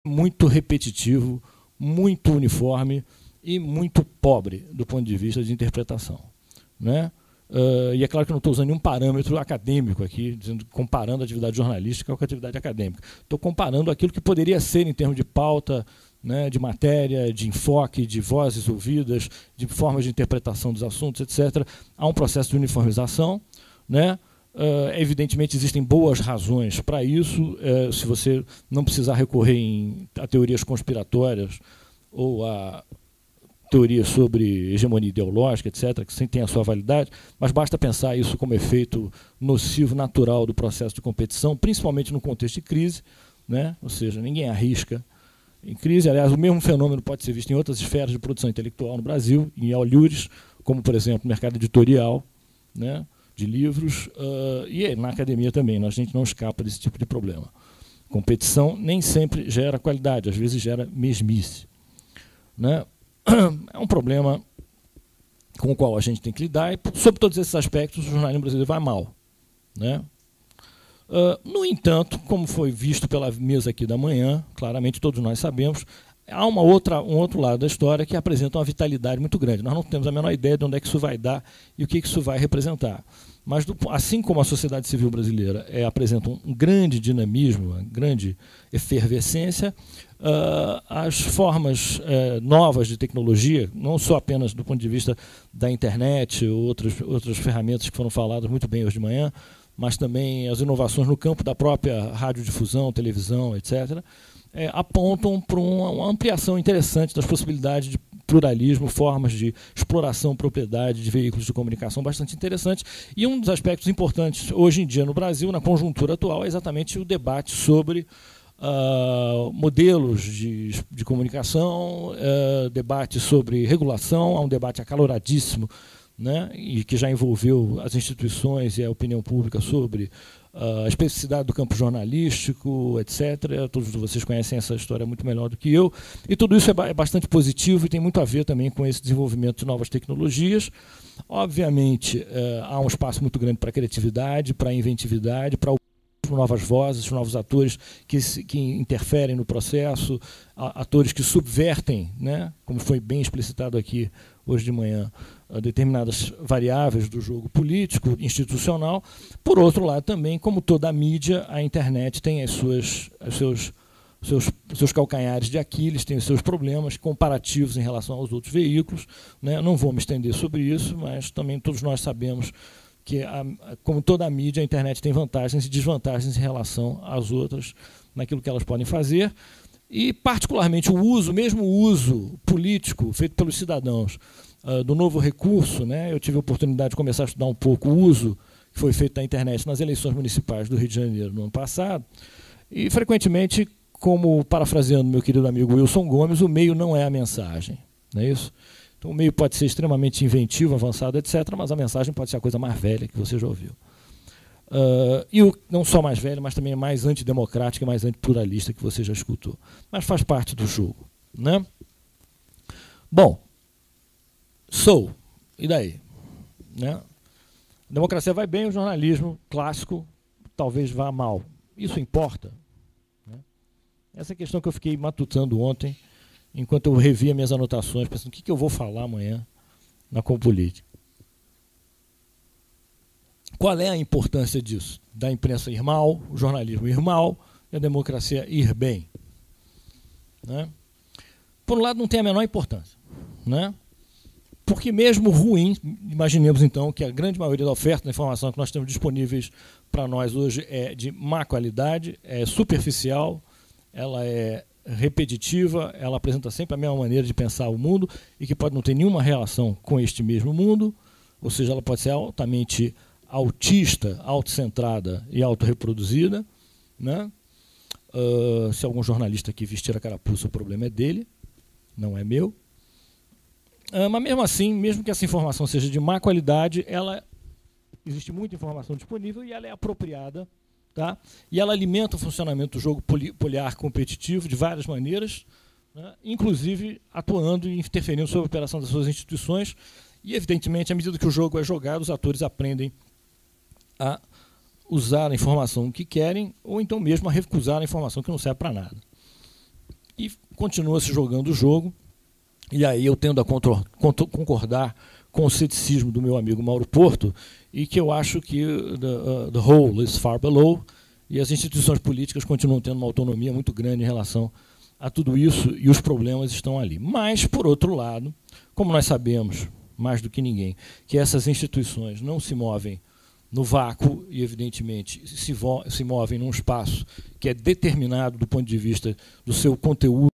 muito repetitivo, muito uniforme e muito pobre do ponto de vista de interpretação, né? E é claro que eu não estou usando nenhum parâmetro acadêmico aqui, comparando a atividade jornalística com a atividade acadêmica. Estou comparando aquilo que poderia ser em termos de pauta, né, de matéria, de enfoque, de vozes ouvidas, de formas de interpretação dos assuntos, etc. Há um processo de uniformização, né? Evidentemente existem boas razões para isso, se você não precisar recorrer a teorias conspiratórias ou a teorias sobre hegemonia ideológica, etc., que sempre tem a sua validade, mas basta pensar isso como efeito nocivo natural do processo de competição, principalmente no contexto de crise, né? Ou seja, ninguém arrisca em crise. Aliás, o mesmo fenômeno pode ser visto em outras esferas de produção intelectual no Brasil, em Olhures, como, por exemplo, no mercado editorial, né, de livros, e na academia também. A gente não escapa desse tipo de problema. Competição nem sempre gera qualidade, às vezes gera mesmice, né? É um problema com o qual a gente tem que lidar, e, sob todos esses aspectos, o jornalismo brasileiro vai mal, né? No entanto, como foi visto pela mesa aqui da manhã, claramente todos nós sabemos, há um outro lado da história que apresenta uma vitalidade muito grande. Nós não temos a menor ideia de onde é que isso vai dar e o que isso vai representar. Mas, assim como a sociedade civil brasileira apresenta um grande dinamismo, uma grande efervescência, as formas novas de tecnologia, não só apenas do ponto de vista da internet ou outras ferramentas que foram faladas muito bem hoje de manhã, mas também as inovações no campo da própria radiodifusão, televisão, etc., apontam para uma ampliação interessante das possibilidades de pluralismo, formas de exploração, propriedade de veículos de comunicação bastante interessantes. E um dos aspectos importantes hoje em dia no Brasil, na conjuntura atual, é exatamente o debate sobre modelos de comunicação, debate sobre regulação. Há um debate acaloradíssimo, né, e que já envolveu as instituições e a opinião pública sobre a especificidade do campo jornalístico, etc. Todos vocês conhecem essa história muito melhor do que eu. E tudo isso é bastante positivo e tem muito a ver também com esse desenvolvimento de novas tecnologias. Obviamente, há um espaço muito grande para a criatividade, para a inventividade, para novas vozes, novos atores que interferem no processo, atores que subvertem, né, como foi bem explicitado aqui hoje de manhã, determinadas variáveis do jogo político, institucional. Por outro lado, também, como toda a mídia, a internet tem os seus calcanhares de Aquiles, tem os seus problemas comparativos em relação aos outros veículos, né? Não vou me estender sobre isso, mas também todos nós sabemos que, como toda a mídia, a internet tem vantagens e desvantagens em relação às outras, naquilo que elas podem fazer. E, particularmente, mesmo o uso político feito pelos cidadãos do novo recurso, né? Eu tive a oportunidade de começar a estudar um pouco o uso que foi feito da internet nas eleições municipais do Rio de Janeiro no ano passado, e, frequentemente, como parafraseando meu querido amigo Wilson Gomes, o meio não é a mensagem, não é isso? Então, o meio pode ser extremamente inventivo, avançado, etc., mas a mensagem pode ser a coisa mais velha que você já ouviu. Não só mais velha, mas também mais antidemocrática, mais antipluralista que você já escutou. Mas faz parte do jogo, né? Bom, e daí? Né? A democracia vai bem, o jornalismo clássico talvez vá mal. Isso importa? Né? Essa é a questão que eu fiquei matutando ontem, enquanto eu revia minhas anotações, pensando o que eu vou falar amanhã na Compolítica. Qual é a importância disso? Da imprensa ir mal, o jornalismo ir mal, e a democracia ir bem? Né? Por um lado, não tem a menor importância, né? Porque mesmo ruim, imaginemos então que a grande maioria da oferta da informação que nós temos disponíveis para nós hoje é de má qualidade, é superficial, ela é repetitiva, ela apresenta sempre a mesma maneira de pensar o mundo e que pode não ter nenhuma relação com este mesmo mundo, ou seja, ela pode ser altamente autista, autocentrada e autorreproduzida, né? Se algum jornalista aqui vestir a carapuça, o problema é dele, não é meu. Mas mesmo assim, mesmo que essa informação seja de má qualidade, existe muita informação disponível e ela é apropriada, tá? E ela alimenta o funcionamento do jogo poliar competitivo de várias maneiras, né? Inclusive atuando e interferindo sobre a operação das suas instituições. E, evidentemente, à medida que o jogo é jogado, os atores aprendem a usar a informação que querem ou então mesmo a recusar a informação que não serve para nada. e continua se jogando o jogo. E aí eu tendo a concordar com o ceticismo do meu amigo Mauro Porto, e que eu acho que the whole is far below, e as instituições políticas continuam tendo uma autonomia muito grande em relação a tudo isso, e os problemas estão ali. Mas, por outro lado, como nós sabemos, mais do que ninguém, que essas instituições não se movem no vácuo e, evidentemente, se movem num espaço que é determinado do ponto de vista do seu conteúdo,